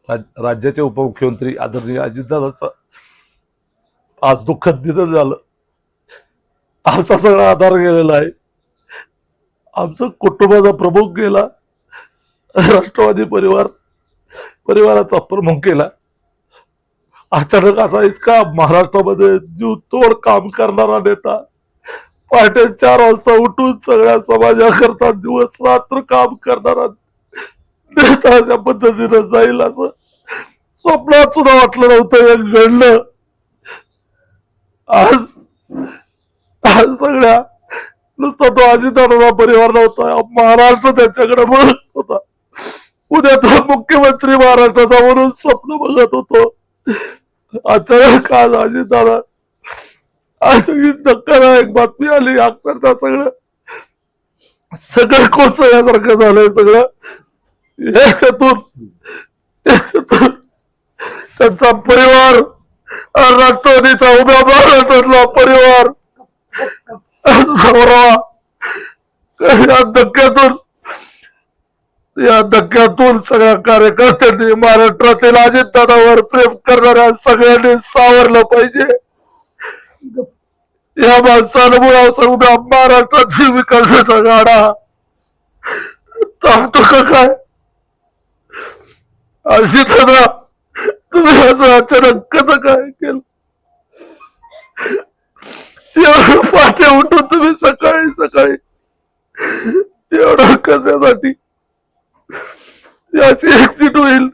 राज्याचे उपमुख्यमंत्री आदरणीय अजितदादांचा आज दुःखद निधन झालं. आमचा सगळा आधार गेलेला आहे. आमचं कुटुंबाचा प्रमुख गेला. राष्ट्रवादी परिवाराचा प्रमुख गेला. अचानक असा इतका महाराष्ट्रामध्ये जीव तोड काम करणारा नेता, पहाटे 4 वाजता उठून सगळ्या समाजाकरता दिवस रात्र काम करणारा नेता अशा पद्धतीने जाईल असं स्वप्नात सुद्धा वाटलं नव्हतं. हे घडलं. आज सगळ्या नुसता तो अजितदादाचा परिवार नव्हता, महाराष्ट्र त्याच्याकडे बघत होता. उद्या तो मुख्यमंत्री महाराष्ट्राचा म्हणून स्वप्न बघत होतो. अचानक आज अजितदादा आज धक्कादायक बातमी आली. अक्षरशः सगळं कोसळल्यासारखं झालंय. सगळं याच्यातून त्यांचा परिवार, राष्ट्रवादीचा उभ्या महाराष्ट्रातला परिवार, या धक्क्यातून सगळ्या कार्यकर्त्यांनी, महाराष्ट्रातील अजितदादावर प्रेम करणाऱ्या सगळ्यांनी सावरलं पाहिजे. या माणसामुळे उद्या महाराष्ट्रातील विकासाचा गाडा थांबतो का काय? अजितदादा, तुम्ही असं अचानक कसं काय केलं? एवढं पाठे उठून तुम्ही सकाळी एवढं कशासाठी? याची एक्झिट होईल.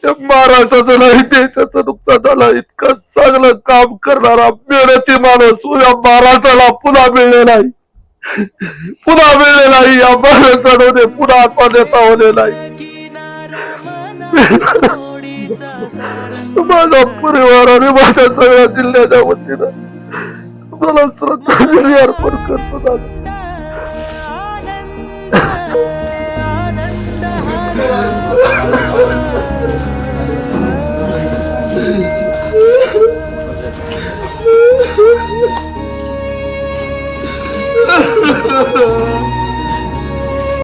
या महाराष्ट्राचं नाही, देशाचं नुकसान झालं. इतकं चांगलं काम करणारा मेहनती माणूस या महाराष्ट्राला पुन्हा मिळले नाही. या महाराष्ट्रामध्ये पुन्हा असा नेता होणे नाही. माझा परिवार आणि माझ्या सगळ्या जिल्ह्याच्या वतीनं तुम्हाला श्रद्धांजली अर्पण करतो. दादा